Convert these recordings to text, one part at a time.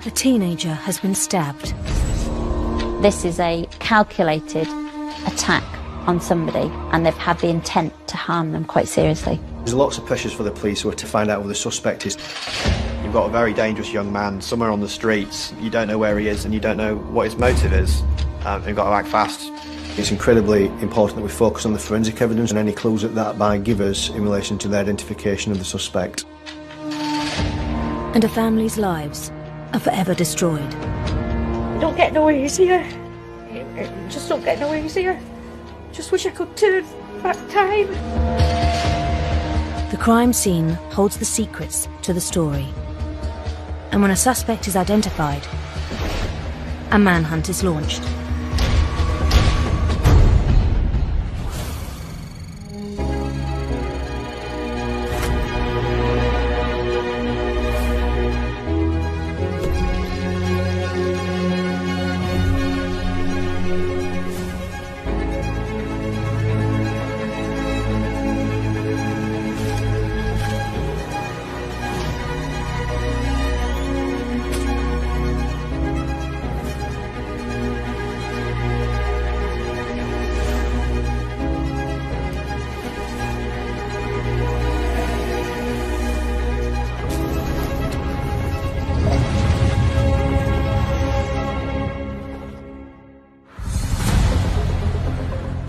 A teenager has been stabbed. This is a calculated attack on somebody, and they've had the intent to harm them quite seriously. There's lots of pressures for the police to find out who the suspect is. You've got a very dangerous young man somewhere on the streets. You don't know where he is and you don't know what his motive is. You've got to act fast. It's incredibly important that we focus on the forensic evidence and any clues that might give us in relation to the identification of the suspect. And a family's lives are forever destroyed. Don't get nowhere easier. Just don't get nowhere easier. Just wish I could turn back time. The crime scene holds the secrets to the story. And when a suspect is identified, a manhunt is launched.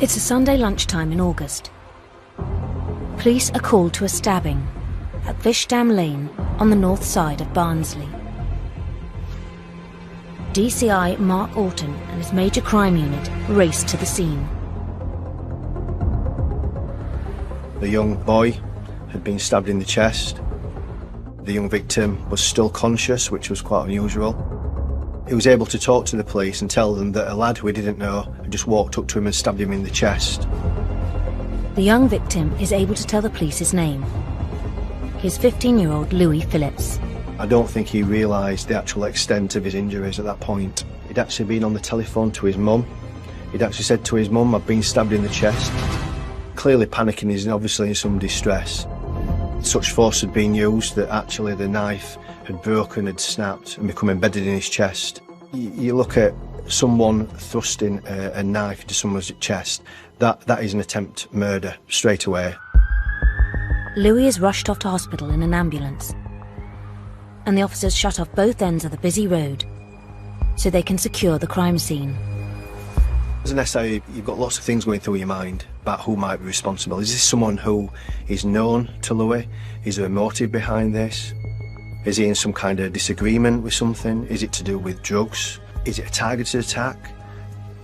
It's a Sunday lunchtime in August. Police are called to a stabbing at Fishdam Lane on the north side of Barnsley. DCI Mark Orton and his major crime unit race to the scene. The young boy had been stabbed in the chest. The young victim was still conscious, which was quite unusual. He was able to talk to the police and tell them that a lad who he didn't know had just walked up to him and stabbed him in the chest. The young victim is able to tell the police his name. He's 15-year-old Louis Phillips. I don't think he realised the actual extent of his injuries at that point. He'd actually been on the telephone to his mum. He'd actually said to his mum, "I've been stabbed in the chest." Clearly panicking, he's obviously in some distress. Such force had been used that actually the knife had broken, had snapped and become embedded in his chest. You look at someone thrusting a knife into someone's chest, that is an attempt murder straight away. Louis is rushed off to hospital in an ambulance, and the officers shut off both ends of the busy road so they can secure the crime scene. As an SI, you've got lots of things going through your mind about who might be responsible. Is this someone who is known to Louis? Is there a motive behind this? Is he in some kind of disagreement with something? Is it to do with drugs? Is it a targeted attack?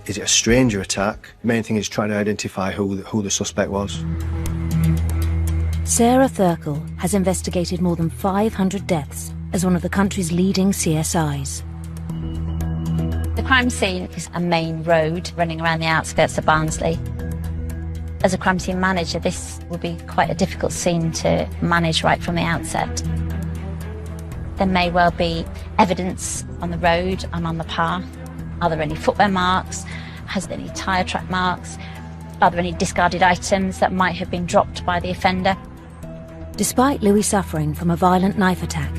Is it a stranger attack? The main thing is trying to identify who the suspect was. Sarah Thurkel has investigated more than 500 deaths as one of the country's leading CSIs. The crime scene is a main road running around the outskirts of Barnsley. As a crime scene manager, this will be quite a difficult scene to manage right from the outset. There may well be evidence on the road and on the path. Are there any footwear marks? Has there any tyre track marks? Are there any discarded items that might have been dropped by the offender? Despite Louis suffering from a violent knife attack,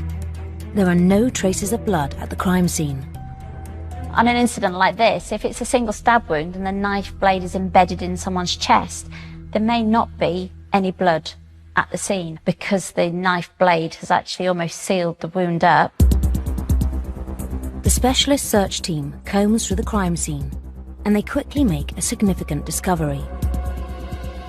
there are no traces of blood at the crime scene. On an incident like this, if it's a single stab wound and the knife blade is embedded in someone's chest, there may not be any blood at the scene because the knife blade has actually almost sealed the wound up. The specialist search team combs through the crime scene and they quickly make a significant discovery.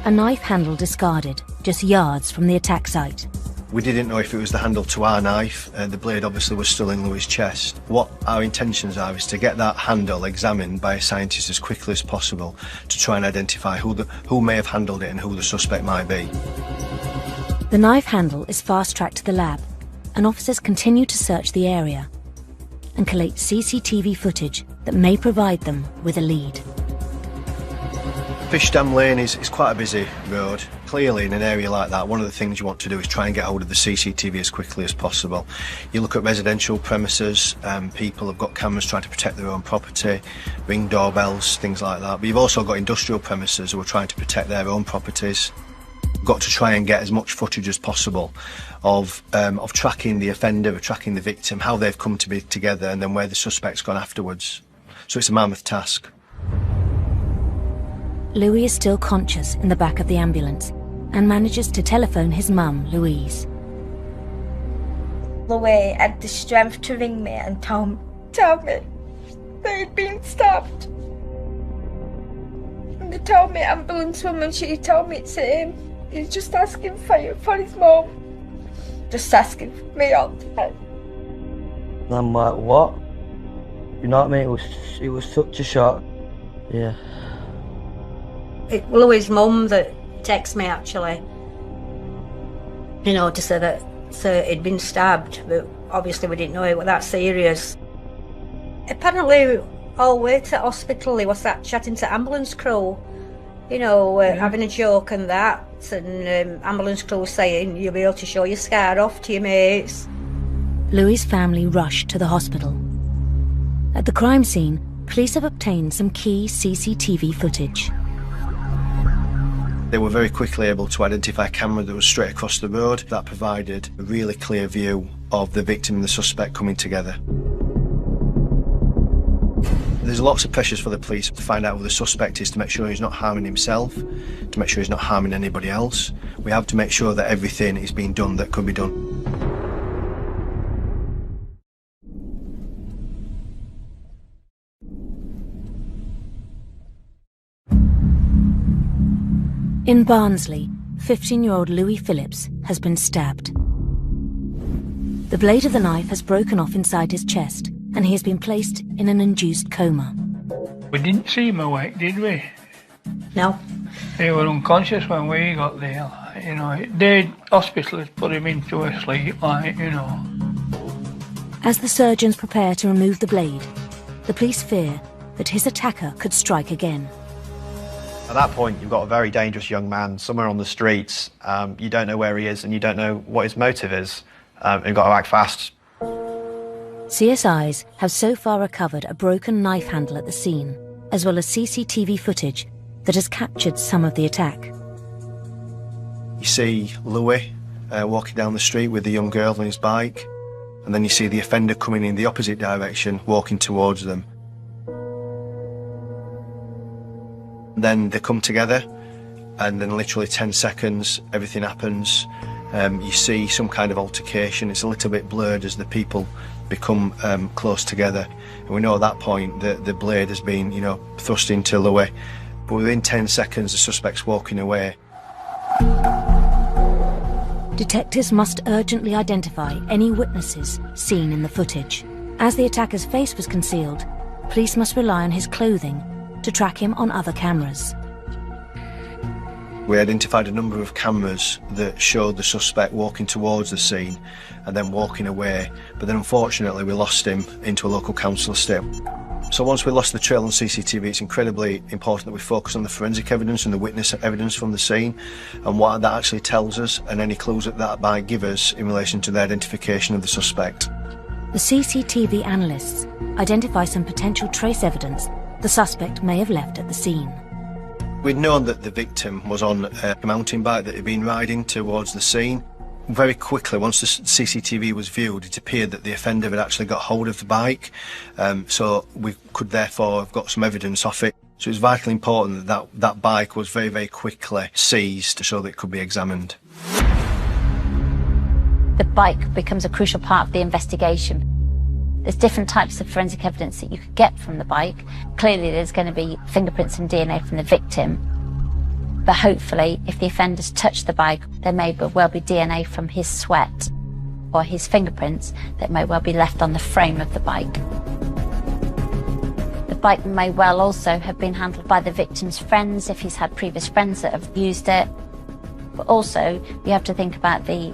A knife handle discarded just yards from the attack site. We didn't know if it was the handle to our knife. The blade obviously was still in Louis' chest. What our intentions are is to get that handle examined by a scientist as quickly as possible to try and identify who may have handled it and who the suspect might be. The knife handle is fast-tracked to the lab, and officers continue to search the area and collate CCTV footage that may provide them with a lead. Fishdam Lane is quite a busy road. Clearly, in an area like that, one of the things you want to do is try and get hold of the CCTV as quickly as possible. You look at residential premises, people have got cameras trying to protect their own property, ring doorbells, things like that. But you've also got industrial premises who are trying to protect their own properties. got to try and get as much footage as possible of tracking the offender, of tracking the victim, how they've come to be together, and then where the suspect's gone afterwards. So it's a mammoth task. Louis is still conscious in the back of the ambulance and manages to telephone his mum, Louise. Louis had the strength to ring me and tell me that he'd been stabbed. And they told me ambulance woman, she told me it's him. He's just asking for his mum. Just asking for me all the time. And I'm like, what? You know what I mean? It was such a shock. Yeah. It was Louis' mum that texted me, actually. You know, to say that he'd been stabbed, but obviously we didn't know it was that serious. Apparently, all the way to hospital, he was chatting to ambulance crew, you know, having a joke and that, and ambulance crew saying, you'll be able to show your scar off to your mates. Louis' family rushed to the hospital. At the crime scene, police have obtained some key CCTV footage. They were very quickly able to identify a camera that was straight across the road. That provided a really clear view of the victim and the suspect coming together. There's lots of pressures for the police to find out who the suspect is, to make sure he's not harming himself, to make sure he's not harming anybody else. We have to make sure that everything is being done that could be done. In Barnsley, 15-year-old Louis Phillips has been stabbed. The blade of the knife has broken off inside his chest, and he has been placed in an induced coma. We didn't see him awake, did we? No. He was unconscious when we got there, like, you know. The hospital had put him into a sleep, like, you know. As the surgeons prepare to remove the blade, the police fear that his attacker could strike again. At that point, you've got a very dangerous young man somewhere on the streets. You don't know where he is and you don't know what his motive is. You've got to act fast. CSIs have so far recovered a broken knife handle at the scene, as well as CCTV footage that has captured some of the attack. You see Louis walking down the street with the young girl on his bike, and then you see the offender coming in the opposite direction, walking towards them. Then they come together, and then literally 10 seconds, everything happens. You see some kind of altercation. It's a little bit blurred as the people become close together. And we know at that point that the blade has been, you know, thrust into Louis. But within 10 seconds, the suspect's walking away. Detectives must urgently identify any witnesses seen in the footage. As the attacker's face was concealed, police must rely on his clothing to track him on other cameras. We identified a number of cameras that showed the suspect walking towards the scene and then walking away, but then unfortunately we lost him into a local council estate. So once we lost the trail on CCTV, it's incredibly important that we focus on the forensic evidence and the witness evidence from the scene and what that actually tells us, and any clues that might give us in relation to the identification of the suspect. The CCTV analysts identify some potential trace evidence the suspect may have left at the scene. We'd known that the victim was on a mountain bike that he'd been riding towards the scene. Very quickly, once the CCTV was viewed, it appeared that the offender had actually got hold of the bike, so we could therefore have got some evidence off it. So it's vitally important that that bike was very, very quickly seized so that it could be examined. The bike becomes a crucial part of the investigation. There's different types of forensic evidence that you could get from the bike. Clearly there's going to be fingerprints and DNA from the victim, but hopefully if the offender's touched the bike, there may well be DNA from his sweat or his fingerprints that may well be left on the frame of the bike. The bike may well also have been handled by the victim's friends if he's had previous friends that have used it. But also, you have to think about the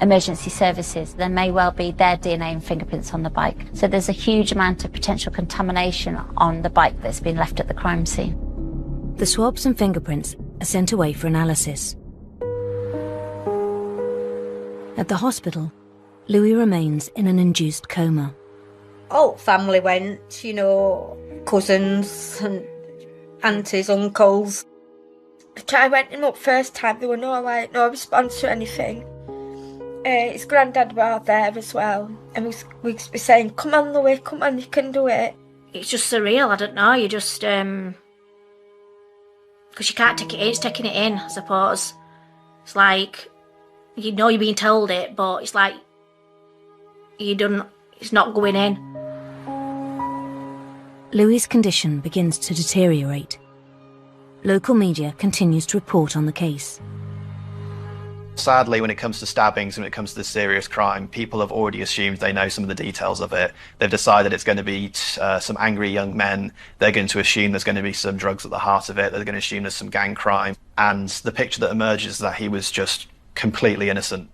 emergency services. There may well be their DNA and fingerprints on the bike. So there's a huge amount of potential contamination on the bike that's been left at the crime scene. The swabs and fingerprints are sent away for analysis. At the hospital, Louis remains in an induced coma. All family went, you know, cousins and aunties, uncles. I went him up first time, there were no response to anything. His granddad was there as well, and we were saying, come on Louis, come on, you can do it. It's just surreal, I don't know, you just, because you can't take it in, it's taking it in, I suppose. It's like, you know you're being told it, but it's like, it's not going in. Louis' condition begins to deteriorate. Local media continues to report on the case. Sadly, when it comes to stabbings, when it comes to this serious crime, people have already assumed they know some of the details of it. They've decided it's going to be some angry young men. They're going to assume there's going to be some drugs at the heart of it. They're going to assume there's some gang crime. And the picture that emerges is that he was just completely innocent.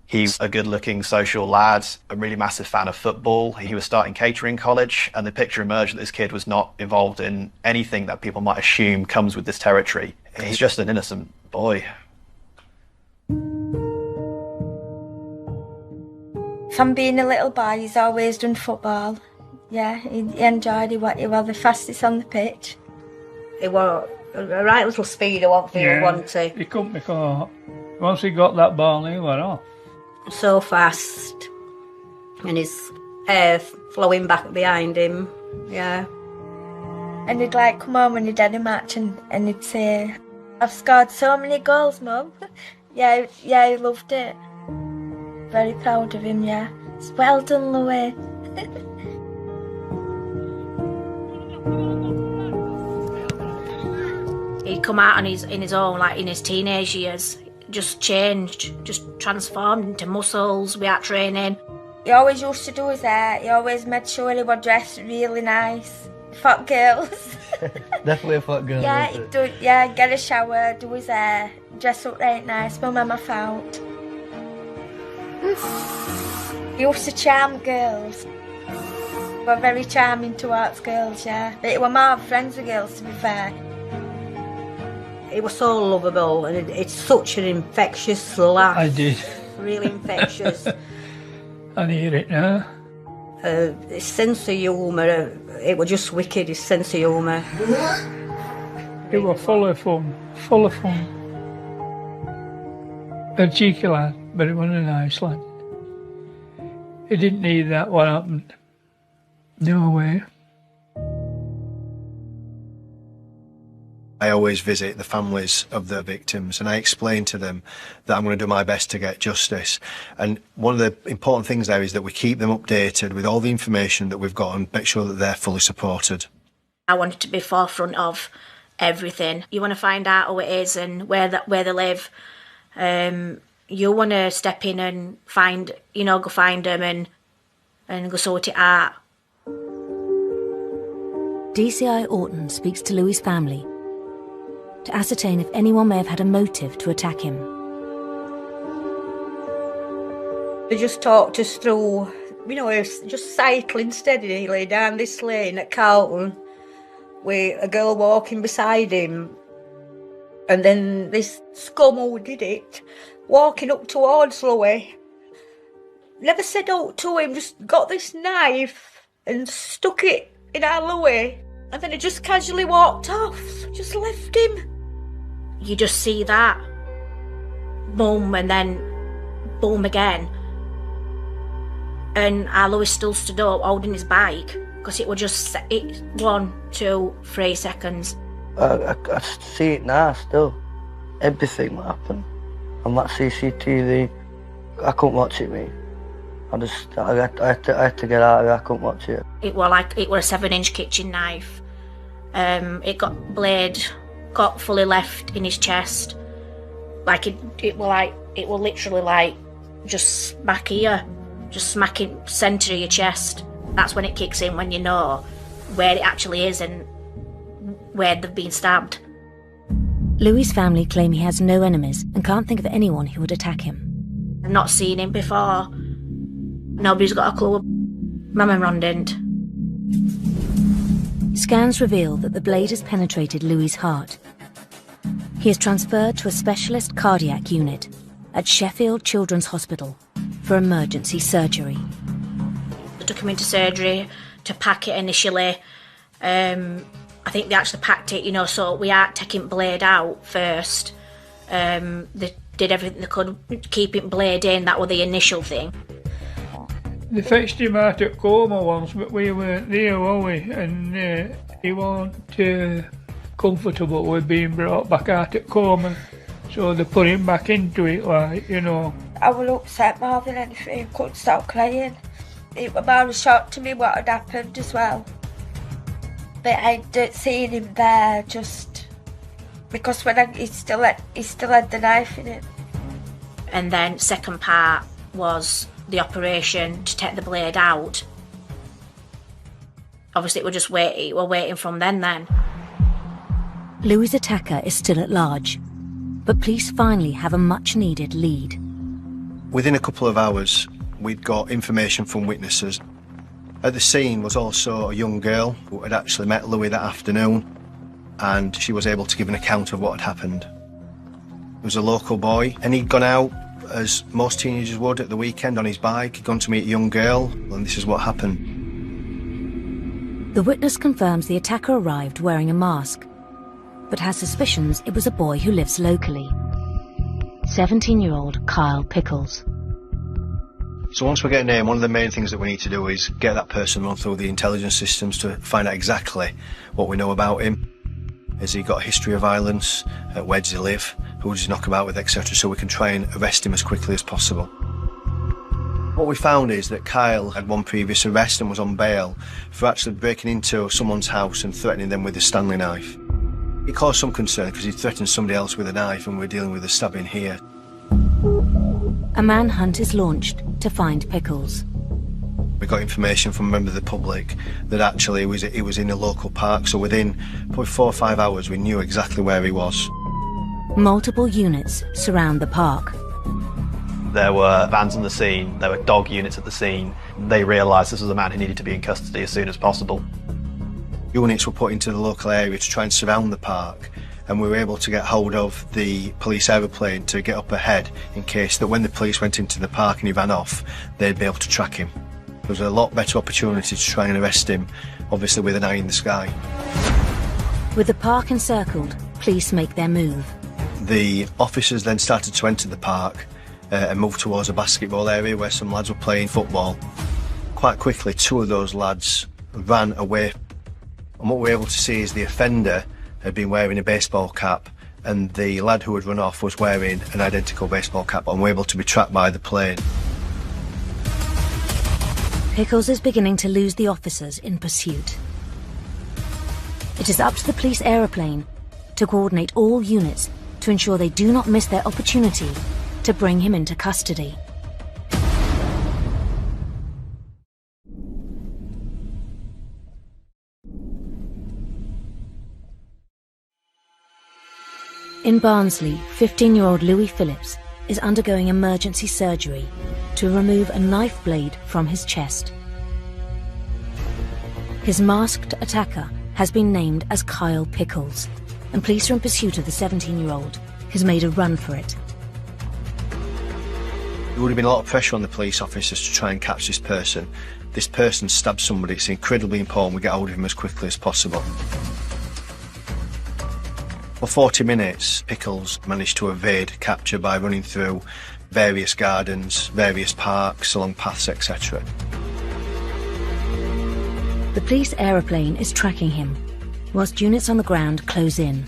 He's a good-looking social lad, a really massive fan of football. He was starting catering college, and the picture emerged that this kid was not involved in anything that people might assume comes with this territory. He's just an innocent boy. From being a little boy, he's always done football. Yeah, he enjoyed it. He was the fastest on the pitch. He was a right little speeder, wasn't he? He couldn't be caught. Once he got that ball, he went off. So fast. And his hair flowing back behind him. Yeah. And he'd like come home when he'd had a match and he'd say, I've scored so many goals, Mum. Yeah, he loved it. Very proud of him, yeah. It's well done, Louis. He'd come out on in his own, like in his teenage years, just changed, just transformed into muscles without training. He always used to do his hair. He always made sure he was dressed really nice. Fat girls. Definitely a fat girl. Yeah, he'd get a shower, do his hair, dress up right nice, my mama felt. He used to charm girls. He was very charming towards girls, yeah. But he was more friends with girls, to be fair. He was so lovable, and it's such an infectious laugh. I did. Really infectious. I hear it now. His sense of humour, it was just wicked, his sense of humour. He was full of fun. A cheeky lad, but he was a nice lad. He didn't need that, what happened. No way. I always visit the families of the victims and I explain to them that I'm going to do my best to get justice. And one of the important things there is that we keep them updated with all the information that we've got and make sure that they're fully supported. I wanted to be forefront of everything. You want to find out who it is and where they live. You want to step in and go find them and go sort it out. DCI Orton speaks to Louis' family to ascertain if anyone may have had a motive to attack him. They just talked us through, he was just cycling steadily down this lane at Carlton with a girl walking beside him. And then this scum who did it, walking up towards Louis, never said out to him, just got this knife and stuck it in our Louis. And then he just casually walked off, just left him. You just see that, boom, and then boom again. And our Louis still stood up holding his bike, because it was just 1, 2, 3 seconds. I see it now still. Everything that happened. On that CCTV, I couldn't watch it, mate. I had to get out of it, I couldn't watch it. It was a 7-inch kitchen knife. It got fully left in his chest. It was literally just smack here, just smacking centre of your chest. That's when it kicks in, when you know where it actually is and where they've been stabbed. Louis' family claim he has no enemies and can't think of anyone who would attack him. I've not seen him before. Nobody's got a clue. My mum didn't. Scans reveal that the blade has penetrated Louis' heart. He is transferred to a specialist cardiac unit at Sheffield Children's Hospital for emergency surgery. They took him into surgery to pack it initially. I think they actually packed it, you know, so we aren't taking blade out first. They did everything they could, keep it blade in, that was the initial thing. They fetched him out at coma once, but we weren't there, were we? And he wasn't comfortable with being brought back out at coma, so they put him back into it, like, you know. I was upset more than anything, couldn't stop crying. It was more a shock to me what had happened as well. But I'd seen him there just because when he still had the knife in it. And then second part was the operation to take the blade out. Obviously we're waiting from then. Louis' attacker is still at large, but police finally have a much-needed lead. Within a couple of hours, we'd got information from witnesses. At the scene was also a young girl who had actually met Louis that afternoon, and she was able to give an account of what had happened. It was a local boy, and he'd gone out, as most teenagers would, at the weekend on his bike. He'd gone to meet a young girl, and this is what happened. The witness confirms the attacker arrived wearing a mask, but has suspicions it was a boy who lives locally. 17-year-old Kyle Pickles. So once we get a name, one of the main things that we need to do is get that person run through the intelligence systems to find out exactly what we know about him. Has he got a history of violence? Where does he live? Who does he knock about with, etc., so we can try and arrest him as quickly as possible. What we found is that Kyle had one previous arrest and was on bail for actually breaking into someone's house and threatening them with a Stanley knife. It caused some concern because he threatened somebody else with a knife, and we're dealing with a stabbing here. A manhunt is launched to find Pickles. We got information from a member of the public that actually he was in a local park, so within probably 4 or 5 hours we knew exactly where he was. Multiple units surround the park. There were vans on the scene, there were dog units at the scene. They realised this was a man who needed to be in custody as soon as possible. Units were put into the local area to try and surround the park, and we were able to get hold of the police aeroplane to get up ahead in case that when the police went into the park and he ran off, they'd be able to track him. There was a lot better opportunity to try and arrest him, obviously with an eye in the sky. With the park encircled, police make their move. The officers then started to enter the park and move towards a basketball area where some lads were playing football. Quite quickly, 2 of those lads ran away, and what we were able to see is the offender had been wearing a baseball cap, and the lad who had run off was wearing an identical baseball cap, and were able to be tracked by the plane. Pickles is beginning to lose the officers in pursuit. It is up to the police aeroplane to coordinate all units to ensure they do not miss their opportunity to bring him into custody. In Barnsley, 15-year-old Louis Phillips is undergoing emergency surgery to remove a knife blade from his chest. His masked attacker has been named as Kyle Pickles, and police are in pursuit of the 17-year-old, who's made a run for it. There would have been a lot of pressure on the police officers to try and catch this person. This person stabbed somebody. It's incredibly important we get hold of him as quickly as possible. For 40 minutes, Pickles managed to evade capture by running through various gardens, various parks, along paths, etc. The police aeroplane is tracking him, whilst units on the ground close in.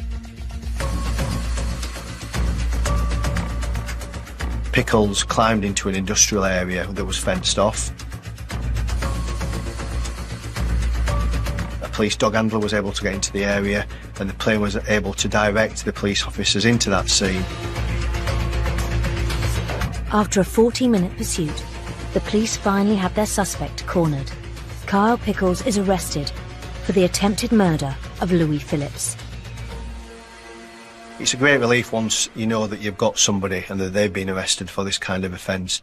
Pickles climbed into an industrial area that was fenced off. A police dog handler was able to get into the area, and the plane was able to direct the police officers into that scene. After a 40-minute pursuit, the police finally have their suspect cornered. Kyle Pickles is arrested for the attempted murder of Louis Phillips. It's a great relief once you know that you've got somebody and that they've been arrested for this kind of offence.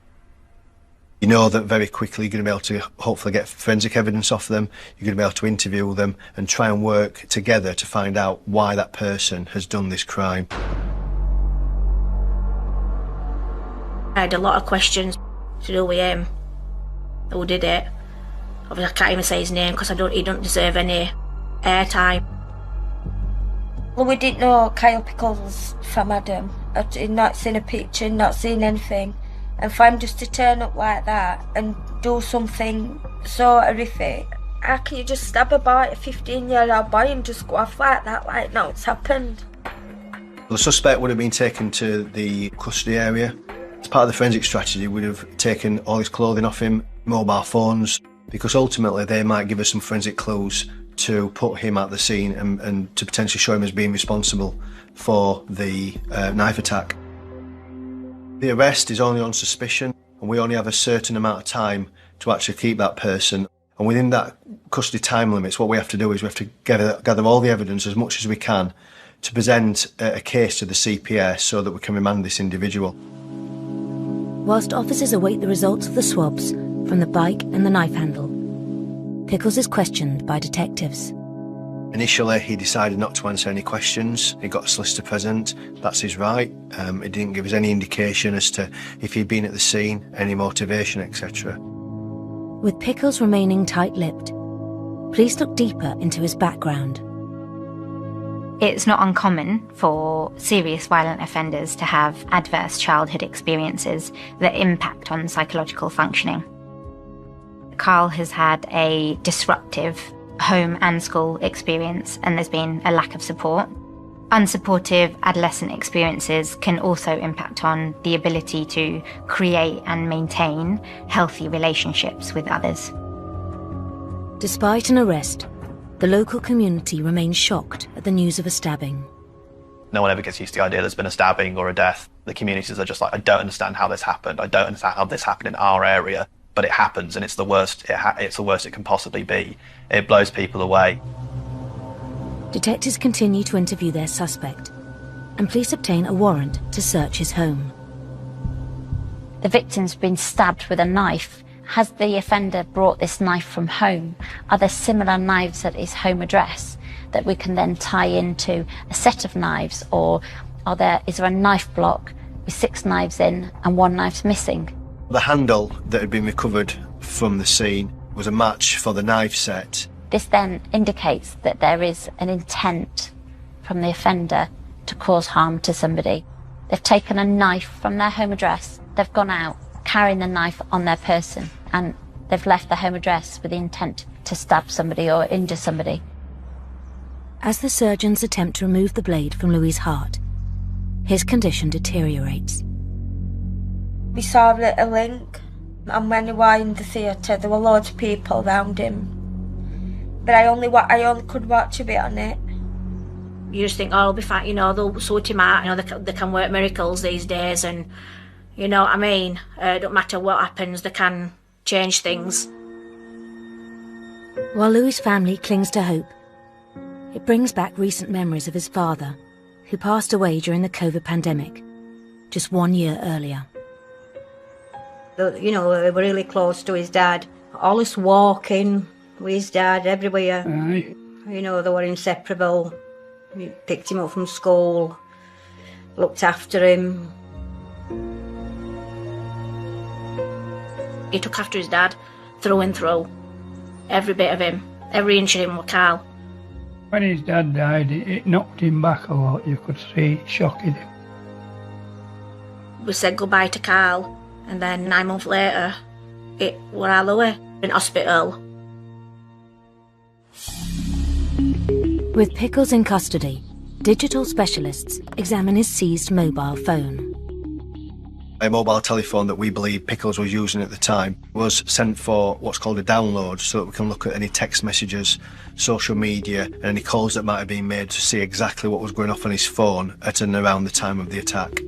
You know that very quickly you're going to be able to hopefully get forensic evidence off them, you're going to be able to interview them and try and work together to find out why that person has done this crime. I had a lot of questions to do with him, who did it. Obviously I can't even say his name because he don't deserve any airtime. Well, we didn't know Kyle Pickles from Adam. I'd not seen a picture, not seen anything. And for him just to turn up like that and do something so horrific, how can you just stab a boy, a 15-year-old boy, and just go off like that, like no, it's happened? The suspect would have been taken to the custody area. As part of the forensic strategy, we'd have taken all his clothing off him, mobile phones, because ultimately they might give us some forensic clues to put him at the scene and to potentially show him as being responsible for the knife attack. The arrest is only on suspicion, and we only have a certain amount of time to actually keep that person. And within that custody time limits, what we have to do is we have to gather all the evidence as much as we can to present a case to the CPS so that we can remand this individual. Whilst officers await the results of the swabs from the bike and the knife handle, Pickles is questioned by detectives. Initially, he decided not to answer any questions. He got a solicitor present. That's his right. He didn't give us any indication as to if he'd been at the scene, any motivation, etc. With Pickles remaining tight-lipped, police look deeper into his background. It's not uncommon for serious violent offenders to have adverse childhood experiences that impact on psychological functioning. Carl has had a disruptive home and school experience, and there's been a lack of support. Unsupportive adolescent experiences can also impact on the ability to create and maintain healthy relationships with others. Despite an arrest, the local community remains shocked at the news of a stabbing. No one ever gets used to the idea there's been a stabbing or a death. The communities are just like, I don't understand how this happened. I don't understand how this happened in our area. But it happens, and it's the worst. It's the worst it can possibly be. It blows people away. Detectives continue to interview their suspect, and police obtain a warrant to search his home. The victim's been stabbed with a knife. Has the offender brought this knife from home? Are there similar knives at his home address that we can then tie into a set of knives? Or is there a knife block with 6 knives in and 1 knife's missing? The handle that had been recovered from the scene was a match for the knife set. This then indicates that there is an intent from the offender to cause harm to somebody. They've taken a knife from their home address, they've gone out carrying the knife on their person, and they've left the home address with the intent to stab somebody or injure somebody. As the surgeons attempt to remove the blade from Louis' heart, his condition deteriorates. We saw a little link, and when we were in the theatre there were loads of people around him. But I only could watch a bit on it. You just think, oh, it'll be fine, you know, they'll sort him out, you know, they can work miracles these days, and you know what I mean? It don't matter what happens, they can change things. While Louis' family clings to hope, it brings back recent memories of his father, who passed away during the COVID pandemic, just 1 year earlier. You know, we were really close to his dad. Always walking with his dad everywhere. Aye. You know, they were inseparable. We picked him up from school, looked after him. He took after his dad, through and through. Every bit of him, every inch of him was Carl. When his dad died, it knocked him back a lot. You could see it shocking him. We said goodbye to Carl, and then 9 months later, it were all the way in hospital. With Pickles in custody, digital specialists examine his seized mobile phone. A mobile telephone that we believe Pickles was using at the time was sent for what's called a download, so that we can look at any text messages, social media, and any calls that might have been made to see exactly what was going off on his phone at and around the time of the attack.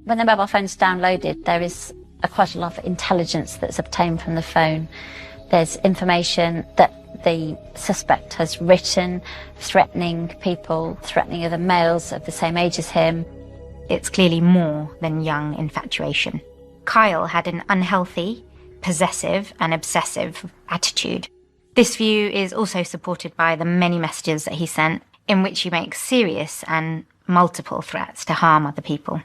When the mobile phone's downloaded, there is quite a lot of intelligence that's obtained from the phone. There's information that the suspect has written, threatening people, threatening other males of the same age as him. It's clearly more than young infatuation. Kyle had an unhealthy, possessive and obsessive attitude. This view is also supported by the many messages that he sent, in which he makes serious and multiple threats to harm other people.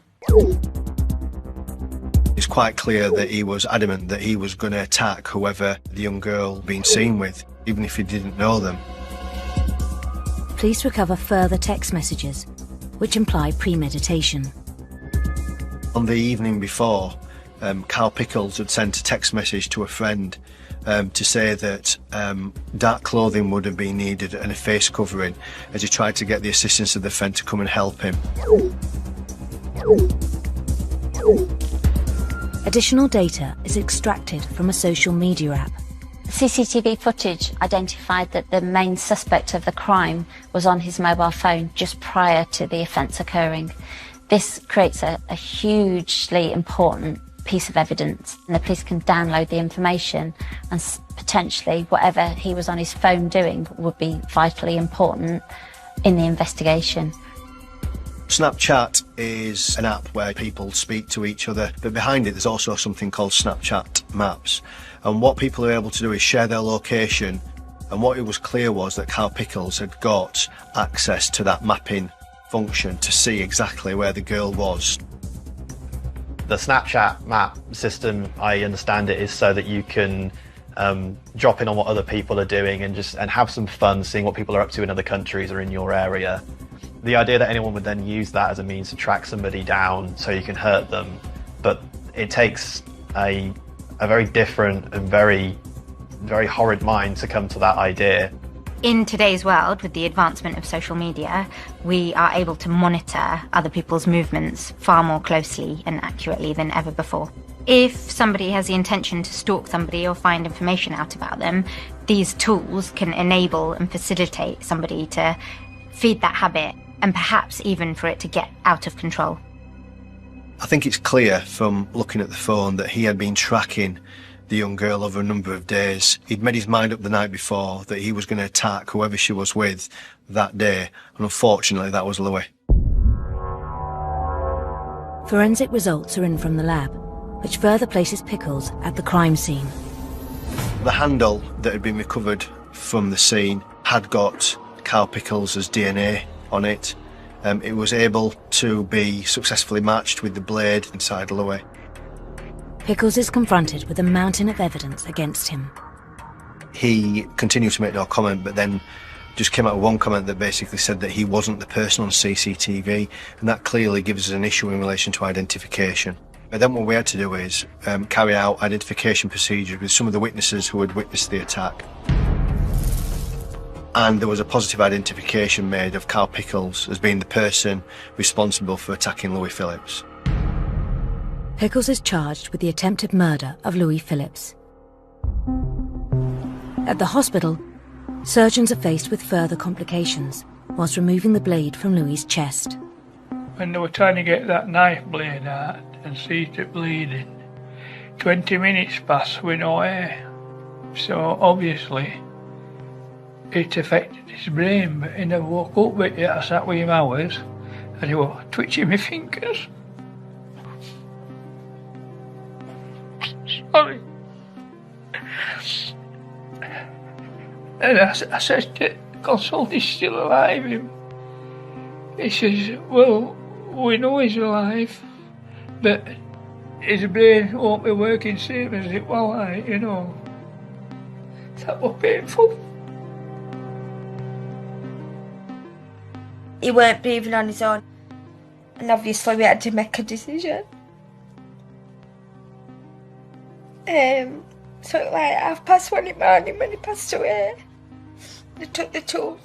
It's quite clear that he was adamant that he was going to attack whoever the young girl had been seen with, even if he didn't know them. police recover further text messages, which imply premeditation. On the evening before, Carl Pickles had sent a text message to a friend to say that dark clothing would have been needed and a face covering, as he tried to get the assistance of the friend to come and help him. Additional data is extracted from a social media app. CCTV footage identified that the main suspect of the crime was on his mobile phone just prior to the offence occurring. This creates a hugely important piece of evidence, and the police can download the information, and potentially whatever he was on his phone doing would be vitally important in the investigation. Snapchat is an app where people speak to each other, but behind it there's also something called Snapchat Maps. And what people are able to do is share their location, and what it was clear was that Carl Pickles had got access to that mapping function to see exactly where the girl was. The Snapchat map system, I understand it, is so that you can drop in on what other people are doing and have some fun seeing what people are up to in other countries or in your area. The idea that anyone would then use that as a means to track somebody down so you can hurt them, but it takes a very different and very, very horrid mind to come to that idea. In today's world, with the advancement of social media, we are able to monitor other people's movements far more closely and accurately than ever before. If somebody has the intention to stalk somebody or find information out about them, these tools can enable and facilitate somebody to feed that habit, and perhaps even for it to get out of control. I think it's clear from looking at the phone that he had been tracking the young girl over a number of days. He'd made his mind up the night before that he was going to attack whoever she was with that day, and unfortunately that was Louis. Forensic results are in from the lab, which further places Pickles at the crime scene. The handle that had been recovered from the scene had got Carl Pickles' DNA on it. It was able to be successfully matched with the blade inside Louis. Pickles is confronted with a mountain of evidence against him. He continued to make no comment, but then just came out with one comment that basically said that he wasn't the person on CCTV, and that clearly gives us an issue in relation to identification. But then what we had to do is carry out identification procedures with some of the witnesses who had witnessed the attack. And there was a positive identification made of Carl Pickles as being the person responsible for attacking Louis Phillips. Pickles is charged with the attempted murder of Louis Phillips. At the hospital, surgeons are faced with further complications whilst removing the blade from Louis's chest. When they were trying to get that knife blade out and see it bleeding, 20 minutes passed with no air. So obviously it affected his brain, but he never woke up with it. I sat with him hours and he was twitching my fingers. Sorry. And I said to consult, he's still alive. He says, well, we know he's alive, but his brain won't be working same as it was like, you know. That was painful. He weren't breathing on his own, and obviously we had to make a decision. So like 1:30 in the morning when he passed away, they took the tool.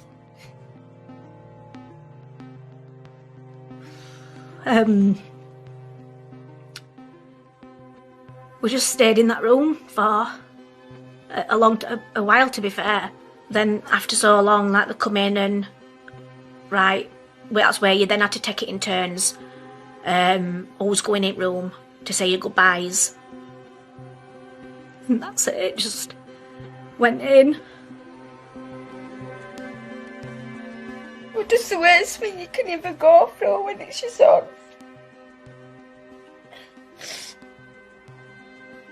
We just stayed in that room for a while, to be fair. Then after so long, like, they come in and, right, well, that's where you then had to take it in turns. Always go in it room to say your goodbyes. And that's it, just went in. Well, just the worst thing you can ever go through when it's your son.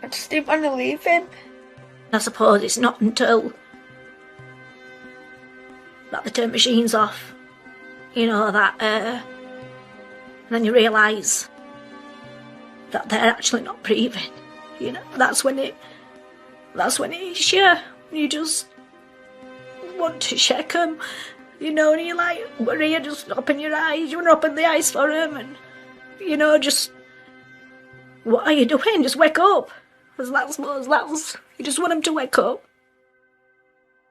I just didn't want to leave him. I suppose it's not until that they turn machines off, you know, that and then you realise that they're actually not breathing. You know, that's when it hits you. You just want to check them. You know, and you're like, Maria, just open your eyes. You want to open the eyes for him, and, you know, just, what are you doing? Just wake up. You just want him to wake up.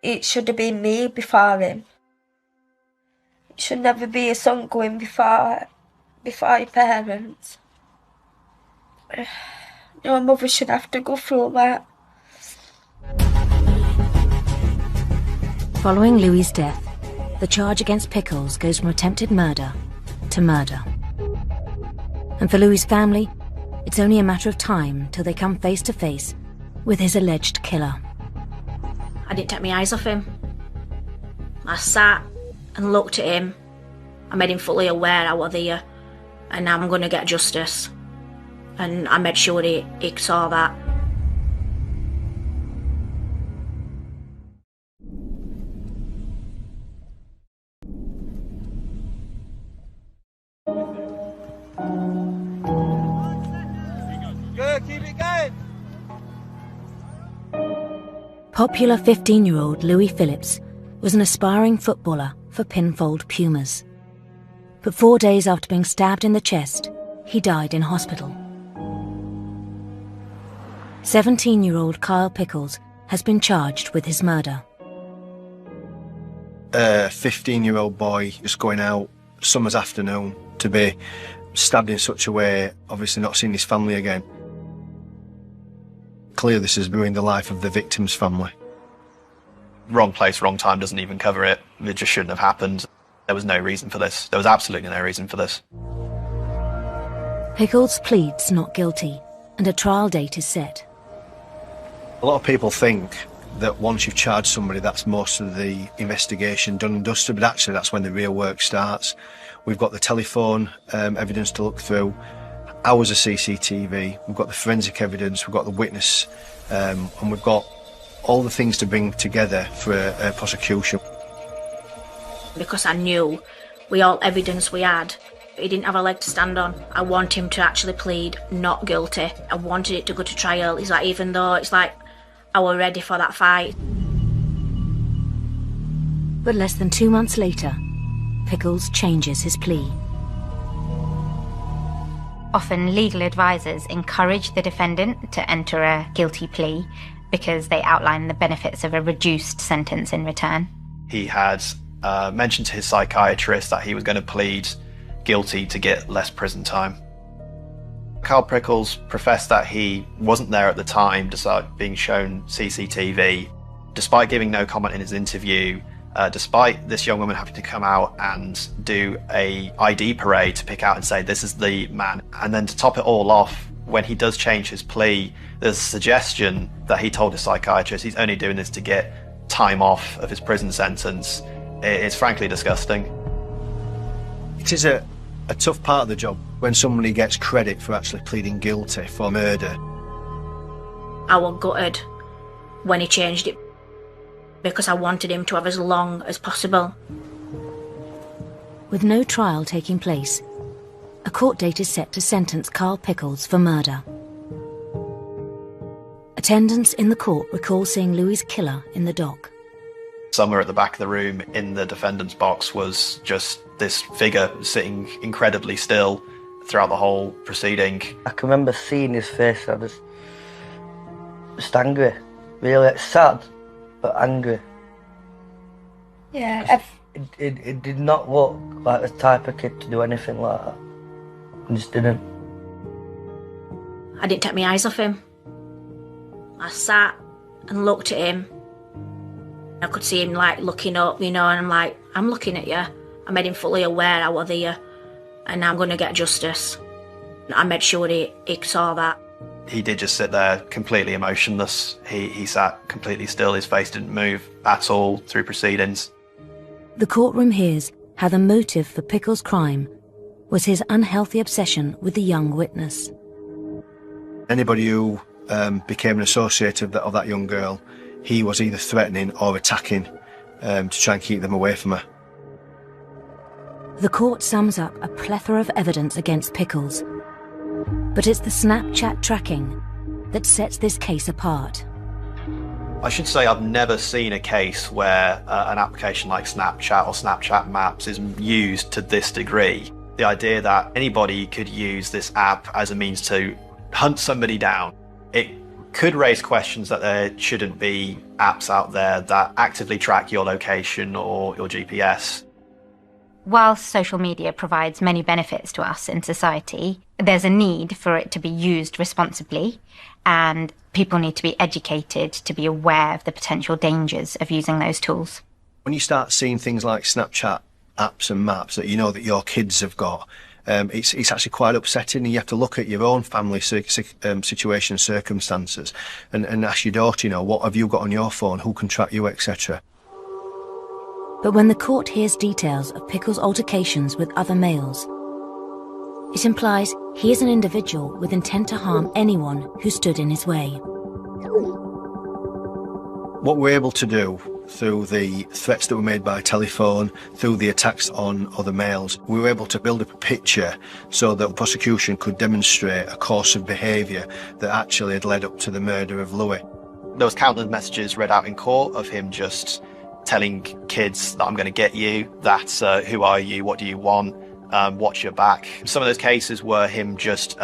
It should have been me before him. It should never be a son going before your parents. No mother should have to go through that. Following Louis' death, the charge against Pickles goes from attempted murder to murder. And for Louis' family, it's only a matter of time till they come face to face with his alleged killer. I didn't take my eyes off him. I sat and looked at him. I made him fully aware I was there, and I'm going to get justice. And I made sure he saw that. Good, keep it going. Popular 15-year-old Louis Phillips was an aspiring footballer for Pinfold Pumas. But 4 days after being stabbed in the chest, he died in hospital. 17-year-old Kyle Pickles has been charged with his murder. A 15-year-old boy just going out summer's afternoon to be stabbed in such a way, obviously not seeing his family again. Clearly this has ruined the life of the victim's family. Wrong place, wrong time doesn't even cover it. It just shouldn't have happened. There was no reason for this. There was absolutely no reason for this. Pickles pleads not guilty, and a trial date is set. A lot of people think that once you've charged somebody, that's most of the investigation done and dusted, but actually that's when the real work starts. We've got the telephone evidence to look through, hours of CCTV, we've got the forensic evidence, we've got the witness, and we've got all the things to bring together for a prosecution. Because I knew with all evidence we had, he didn't have a leg to stand on. I want him to actually plead not guilty. I wanted it to go to trial. It's like, even though it's like I was ready for that fight. But less than 2 months later, Pickles changes his plea. Often legal advisors encourage the defendant to enter a guilty plea because they outline the benefits of a reduced sentence in return. He had mentioned to his psychiatrist that he was going to plead guilty to get less prison time. Kyle Pickles professed that he wasn't there at the time, despite being shown CCTV, despite giving no comment in his interview, despite this young woman having to come out and do a ID parade to pick out and say, this is the man. And then to top it all off, when he does change his plea, there's a suggestion that he told his psychiatrist he's only doing this to get time off of his prison sentence. It's frankly disgusting. It is a tough part of the job when somebody gets credit for actually pleading guilty for murder. I was gutted when he changed it because I wanted him to have as long as possible. With no trial taking place, a court date is set to sentence Kyle Pickles for murder. Attendants in the court recall seeing Louis' killer in the dock. Somewhere at the back of the room in the defendant's box was just this figure sitting incredibly still throughout the whole proceeding. I can remember seeing his face, I was just angry. Really sad, but angry. Yeah. It did not look like the type of kid to do anything like that. It just didn't. I didn't take my eyes off him. I sat and looked at him. I could see him like looking up, you know, and I'm like, I'm looking at you. I made him fully aware I was there, and I'm going to get justice. I made sure he saw that. He did just sit there completely emotionless. He sat completely still, his face didn't move at all through proceedings. The courtroom hears how the motive for Pickles' crime was his unhealthy obsession with the young witness. Anybody who became an associate of that young girl, he was either threatening or attacking to try and keep them away from her. The court sums up a plethora of evidence against Pickles, but it's the Snapchat tracking that sets this case apart. I should say I've never seen a case where an application like Snapchat or Snapchat Maps is used to this degree. The idea that anybody could use this app as a means to hunt somebody down, it could raise questions that there shouldn't be apps out there that actively track your location or your GPS. Whilst social media provides many benefits to us in society, there's a need for it to be used responsibly, and people need to be educated to be aware of the potential dangers of using those tools. When you start seeing things like Snapchat apps and maps that you know that your kids have got, it's actually quite upsetting. You have to look at your own family situation, circumstances, and ask your daughter, you know, what have you got on your phone, who can track you, etc. But when the court hears details of Pickles' altercations with other males, it implies he is an individual with intent to harm anyone who stood in his way. What we're able to do through the threats that were made by telephone, through the attacks on other males, we were able to build up a picture so that the prosecution could demonstrate a course of behaviour that actually had led up to the murder of Louis. There was countless messages read out in court of him just telling kids that I'm going to get you, that's who are you, what do you want, watch your back. Some of those cases were him just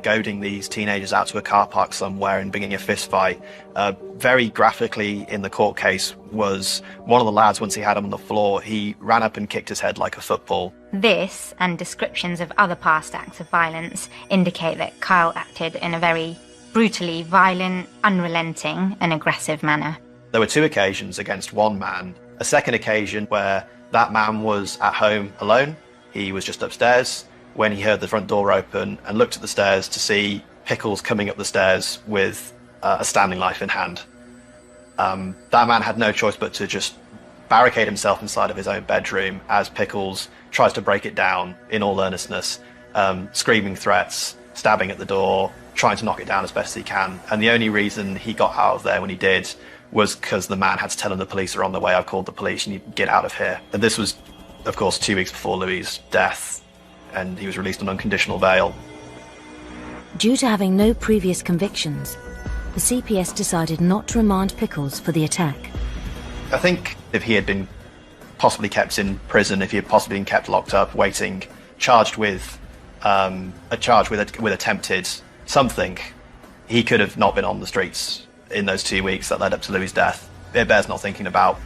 goading these teenagers out to a car park somewhere and beginning a fist fight. Very graphically in the court case was one of the lads, once he had him on the floor, he ran up and kicked his head like a football. This and descriptions of other past acts of violence indicate that Kyle acted in a very brutally violent, unrelenting and aggressive manner. There were 2 occasions against one man. A second occasion where that man was at home alone. He was just upstairs when he heard the front door open and looked at the stairs to see Pickles coming up the stairs with a Stanley knife in hand. That man had no choice but to just barricade himself inside of his own bedroom as Pickles tries to break it down in all earnestness, screaming threats, stabbing at the door, trying to knock it down as best he can. And the only reason he got out of there when he did was because the man had to tell him the police are on the way, I've called the police, you need to get out of here. And this was, of course, 2 weeks before Louis' death, and he was released on unconditional bail. Due to having no previous convictions, the CPS decided not to remand Pickles for the attack. I think if he had been possibly kept in prison, if he had possibly been kept locked up, waiting, charged with attempted something, he could have not been on the streets in those 2 weeks that led up to Louis' death. It bears not thinking about.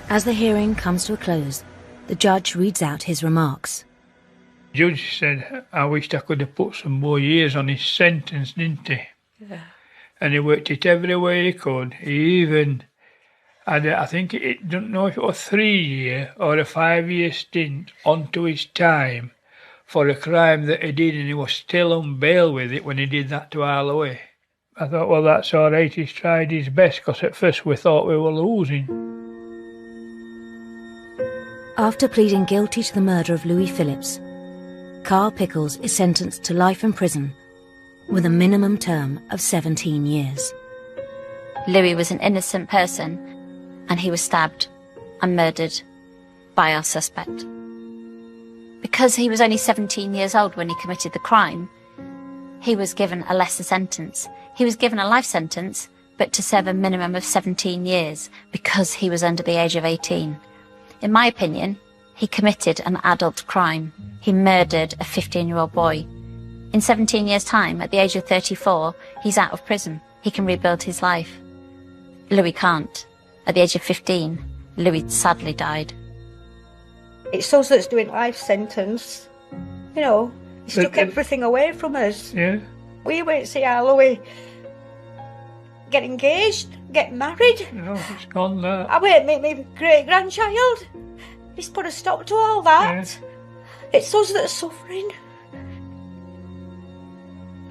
As the hearing comes to a close, the judge reads out his remarks. The judge said, I wished I could have put some more years on his sentence, didn't he? Yeah. And he worked it every way he could. He even had, I think, don't know if it was 3-year or a 5-year stint onto his time for a crime that he did, and he was still on bail with it when he did that to Harloway. I thought, well, that's all right, he's tried his best, because at first we thought we were losing. After pleading guilty to the murder of Louis Phillips, Carl Pickles is sentenced to life in prison with a minimum term of 17 years. Louis was an innocent person, and he was stabbed and murdered by our suspect. Because he was only 17 years old when he committed the crime, he was given a lesser sentence. He was given a life sentence, but to serve a minimum of 17 years because he was under the age of 18. In my opinion, he committed an adult crime. He murdered a 15-year-old boy. In 17 years' time, at the age of 34, he's out of prison. He can rebuild his life. Louis can't. At the age of 15, Louis sadly died. It's us that's doing life sentence. You know, he took everything away from us. Yeah. We went to see our Louis get engaged, get married. No, it's gone that. I went to meet my great-grandchild. He's put a stop to all that. Yeah. It's us that's suffering.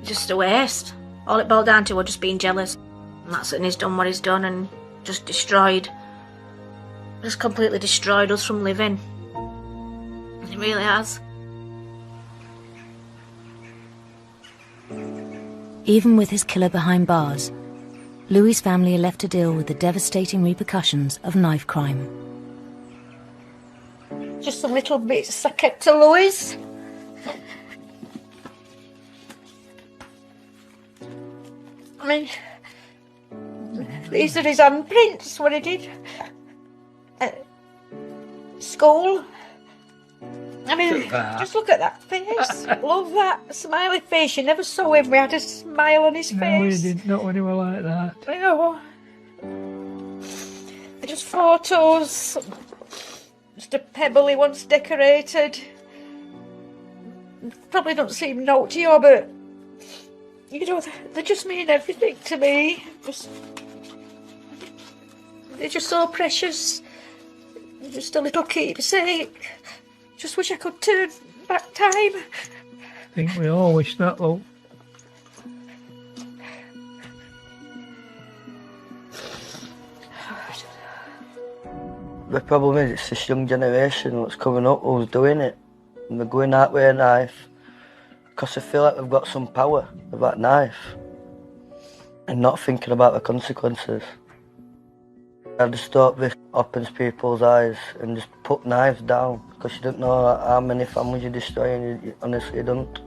Just a waste. All it boiled down to was just being jealous. And that's it, and he's done what he's done and just destroyed. Just completely destroyed us from living. It really has. Even with his killer behind bars, Louis' family are left to deal with the devastating repercussions of knife crime. Just a little bit I kept to Louis. I mean, These are his handprints, what he did at school. I mean, just look at that face. Love that smiley face. You never saw him. We had a smile on his face. No, we didn't. Not when he were like that. I know. Just photos. Just a pebble he once decorated. Probably don't seem note to you, but you know, they just mean everything to me. They're just so precious. They're just a little keepsake. Just wish I could turn back time. I think we all wish that, love. The problem is it's this young generation that's coming up who's doing it. And they're going out with a knife because they feel like they've got some power with that knife and not thinking about the consequences. I just hope this opens people's eyes and just put knives down, because you don't know how many families you're destroying. You honestly don't.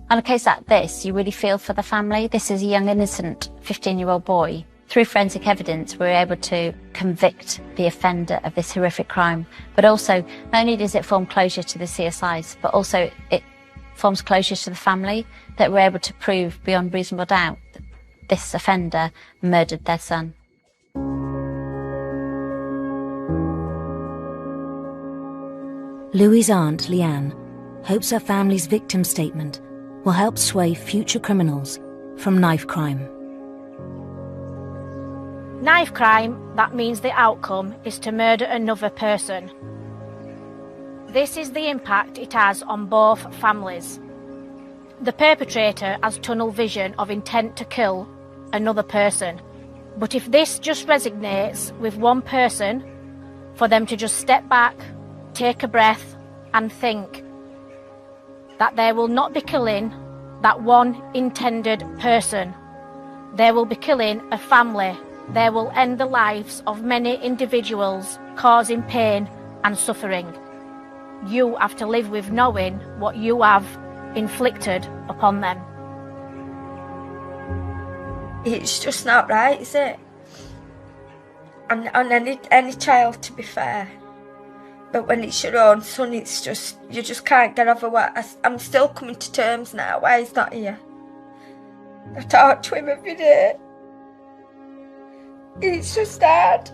On a case like this, you really feel for the family. This is a young, innocent 15-year-old boy. Through forensic evidence, we were able to convict the offender of this horrific crime. But also, not only does it form closure to the CSIs, but also it forms closure to the family, that we're able to prove beyond reasonable doubt that this offender murdered their son. Louis' aunt, Leanne, hopes her family's victim statement will help sway future criminals from knife crime. Knife crime, that means the outcome is to murder another person. This is the impact it has on both families. The perpetrator has tunnel vision of intent to kill another person. But if this just resonates with one person, for them to just step back, take a breath and think that they will not be killing that one intended person. They will be killing a family. They will end the lives of many individuals, causing pain and suffering. You have to live with knowing what you have inflicted upon them. It's just not right, is it? On any child, to be fair. But when it's your own son, it's just, you just can't get over what. I'm still coming to terms now why he's not here. I talk to him every day. It's just hard.